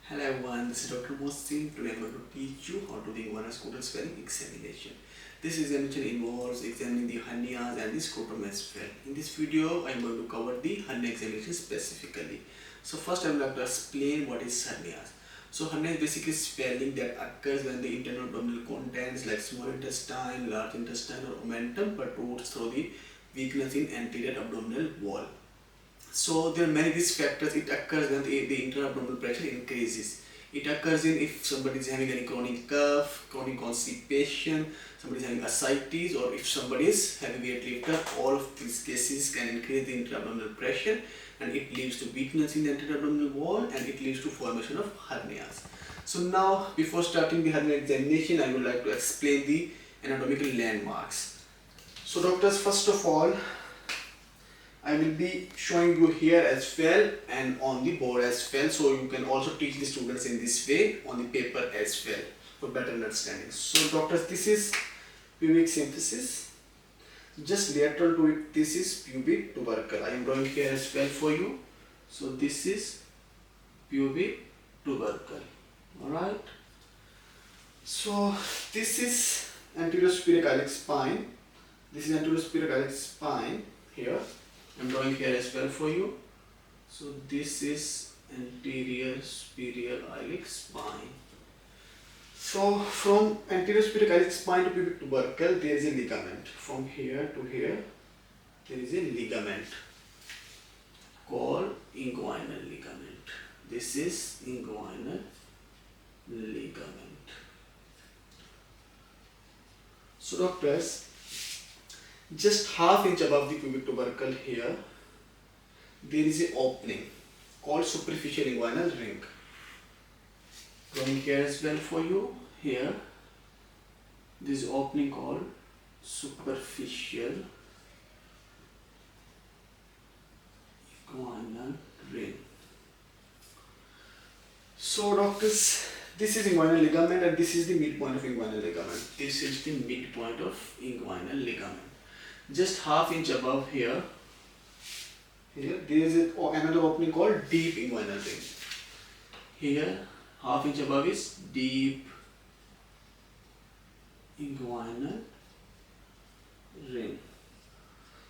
Hello everyone, this is Dr. Mohsin. Today I'm going to teach you how to do the Inguinoscrotal swelling examination. This examination involves examining the hernias and the scrotum as well. In this video, I'm going to cover the hernia examination specifically. So first I would like to explain what is hernias. So hernia is basically swelling that occurs when the internal abdominal contents like small intestine, large intestine or omentum protrudes through the weakness in anterior abdominal wall. So there are many risk factors. It occurs when the internal abdominal pressure increases. It occurs in if somebody is having any chronic cough, chronic constipation, somebody is having ascites, or if somebody is heavy weight lifter. All of these cases can increase the internal abdominal pressure, and it leads to weakness in the anterior abdominal wall, and it leads to formation of hernias. So now, before starting the hernia examination, I would like to explain the anatomical landmarks. So doctors, first of all, I will be showing you here as well and on the board as well, so you can also teach the students in this way on the paper as well for better understanding. So doctors, this is pubic symphysis. Just lateral to it, this is pubic tubercle. I am drawing here as well for you. So this is pubic tubercle. Alright. So this is anterior superior iliac spine. This is anterior superior iliac spine here. I'm drawing here as well for you. So this is anterior superior iliac spine. So from anterior superior iliac spine to pubic tubercle, there is a ligament. From here to here, there is a ligament called inguinal ligament. This is inguinal ligament. So doctors, just ½ inch above the pubic tubercle here, there is an opening called superficial inguinal ring. Drawing here as well for you. Here, this opening called superficial inguinal ring. So doctors, this is inguinal ligament and this is the midpoint of inguinal ligament. This is the midpoint of inguinal ligament. Just ½ inch above here, there is another opening called deep inguinal ring. Here, ½ inch above is deep inguinal ring.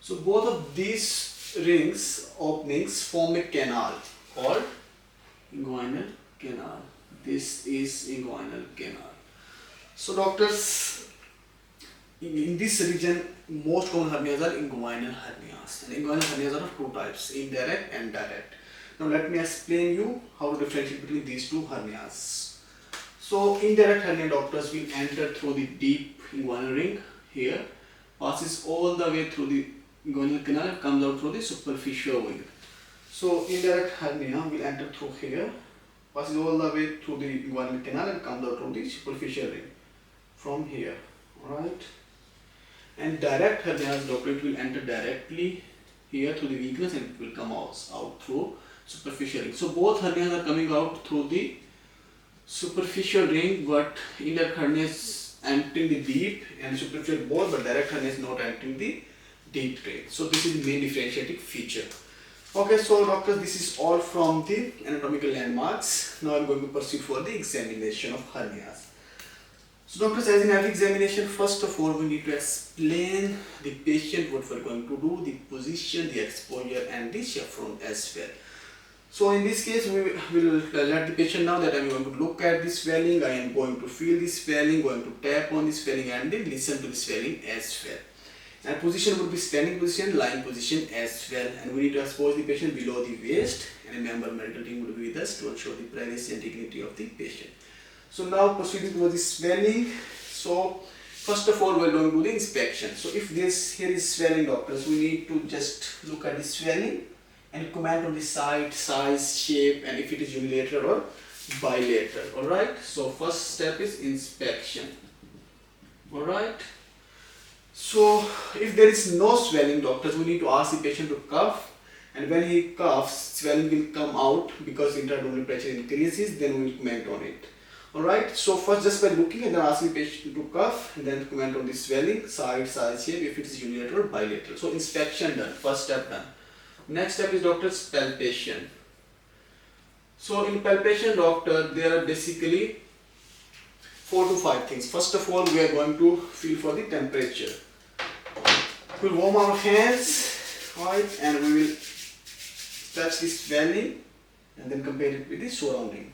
So both of these rings, openings, form a canal called inguinal canal. This is inguinal canal. So doctors, in this region, most common hernias are inguinal hernias. And inguinal hernias are of two types, indirect and direct. Now let me explain you how to differentiate between these two hernias. So indirect hernia, doctors, will enter through the deep inguinal ring here, passes all the way through the inguinal canal and comes out through the superficial wing. So indirect hernia will enter through here, passes all the way through the inguinal canal and comes out through the superficial ring from here. Alright. And direct hernias, doctor, it will enter directly here through the weakness and it will come out through superficial ring. So both hernias are coming out through the superficial ring, but indirect hernia is entering the deep and superficial both, but direct hernia is not entering the deep ring. So this is the main differentiating feature. Okay, so doctors, this is all from the anatomical landmarks. Now I am going to proceed for the examination of hernias. So doctors, as in every examination, first of all we need to explain the patient what we are going to do, the position, the exposure and the chevron as well. So in this case we will let the patient know that I am going to look at the swelling, I am going to feel the swelling, going to tap on the swelling and then listen to the swelling as well. And position will be standing position, lying position as well, and we need to expose the patient below the waist, and a member of medical team will be with us to ensure the privacy and dignity of the patient. So now proceeding towards the swelling. So first of all we are going to do the inspection. So if this here is swelling, doctors, we need to just look at the swelling and comment on the site, size, shape, and if it is unilateral or bilateral. Alright. So first step is inspection. Alright. So if there is no swelling, doctors, we need to ask the patient to cough, and when he coughs, swelling will come out because intra-abdominal pressure increases, then we will comment on it. Alright, so first just by looking and then asking the patient to cough and then comment on the swelling, side, size, shape, if it is unilateral or bilateral. So inspection done, first step done. Next step is doctor's palpation. So in palpation, doctor, there are basically 4 to 5 things. First of all, we are going to feel for the temperature. We'll warm our hands, right, and we will touch this swelling and then compare it with the surrounding.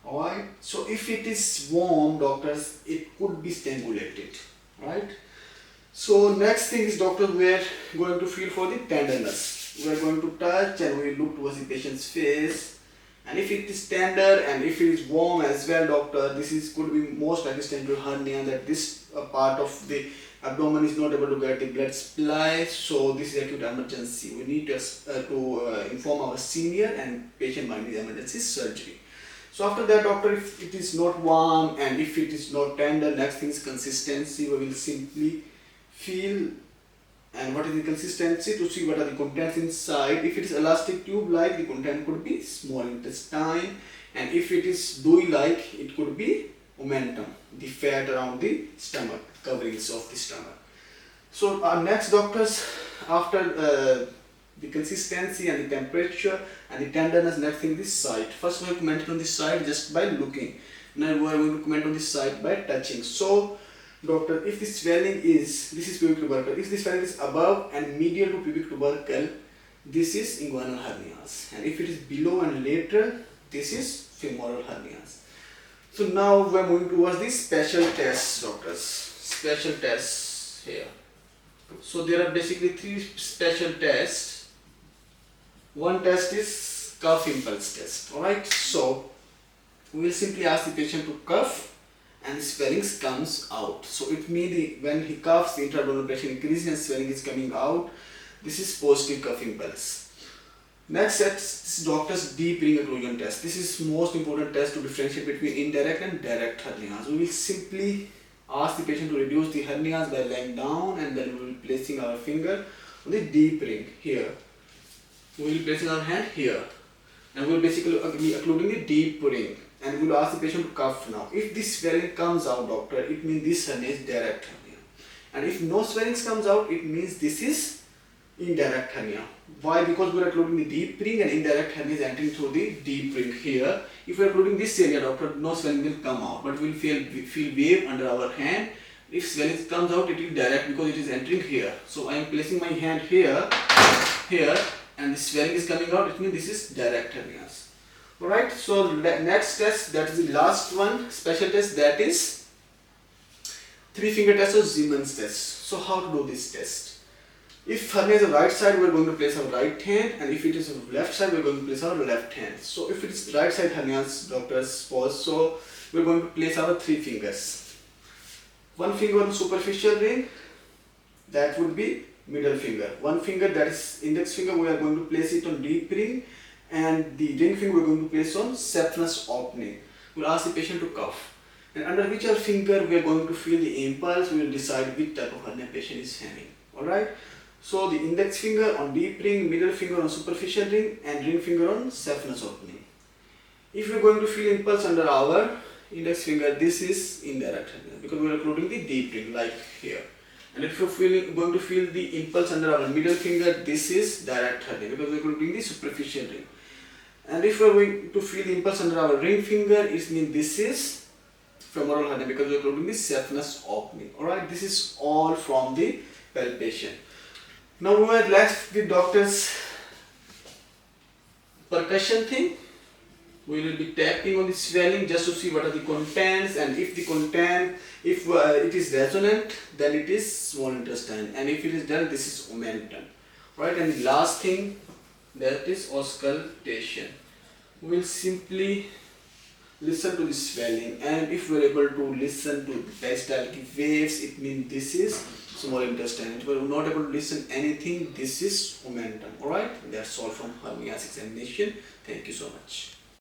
Alright, so if it is warm, doctors, it could be strangulated, right? So next thing is, doctor, we are going to feel for the tenderness. We are going to touch and we will look towards the patient's face, and if it is tender and if it is warm as well, doctor, this is could be most likely testicular hernia, that this part of the abdomen is not able to get the blood supply, so this is acute emergency. We need to inform our senior and patient might need emergency surgery. So after that, doctor, if it is not warm and if it is not tender, next thing is consistency. We will simply feel and what is the consistency to see what are the contents inside. If it is elastic tube like, the content could be small intestine, and if it is dewy like, it could be omentum, the fat around the stomach, coverings of the stomach. So our next, doctors, after the consistency and the temperature and the tenderness, next thing this site. First we have commented on this side just by looking. Now we are going to comment on this side by touching. So doctor, if the swelling is, this is pubic tubercle, if the swelling is above and medial to pubic tubercle, this is inguinal hernias, and if it is below and lateral, this is femoral hernias. So now we are moving towards the special tests, doctors. Special tests here. So there are basically 3 special tests. One test is cuff impulse test. Alright, so we will simply ask the patient to cuff and the swellings comes out. So it means when he cuffs, the intra-abdominal pressure increases and swelling is coming out. This is positive cuff impulse. Next test is doctor's deep ring occlusion test. This is most important test to differentiate between indirect and direct hernias. We will simply ask the patient to reduce the hernias by lying down, and then we will be placing our finger on the deep ring here. We will be placing our hand here, and we will basically be occluding the deep ring, and we will ask the patient to cuff now. If this swelling comes out, doctor, it means this hernia is direct hernia, and if no swellings comes out, it means this is indirect hernia. Why? Because we are occluding the deep ring and indirect hernia is entering through the deep ring here. If we are occluding this area, doctor, no swelling will come out, but we will feel wave under our hand. If swelling comes out, it will be direct because it is entering here. So I am placing my hand here, and the swelling is coming out. It means this is direct hernias. Alright, so next test, that is the last one, special test, that is 3-finger test or Siemens test. So how to do this test? If hernia is on right side, we are going to place our right hand, and if it is on left side, we are going to place our left hand. So if it is right side hernias, doctors, pause, so we are going to place our 3 fingers. One finger on superficial ring, that would be middle finger. One finger, that is index finger, we are going to place it on deep ring, and the ring finger we are going to place on saphenous opening. We will ask the patient to cuff, and under whichever finger we are going to feel the impulse, we will decide which type of hernia patient is having. Alright, so the index finger on deep ring, middle finger on superficial ring, and ring finger on saphenous opening. If we are going to feel impulse under our index finger, this is indirect hernia because we are including the deep ring like here. And if you are going to feel the impulse under our middle finger, this is direct hernia because we are including the superficial ring. And if we are going to feel the impulse under our ring finger, it means this is femoral hernia because we are including the saphenous opening. Alright, this is all from the palpation. Now we are left with doctor's percussion thing. We will be tapping on the swelling just to see what are the contents, and if the content, if it is resonant, then it is small intestine, and if it is dull, this is omentum. Right, and the last thing, that is auscultation. We will simply listen to the swelling, and if we are able to listen to the peristaltic waves, it means this is small intestine. If we are not able to listen anything, this is omentum. Alright, that's all from hernias examination. Thank you so much.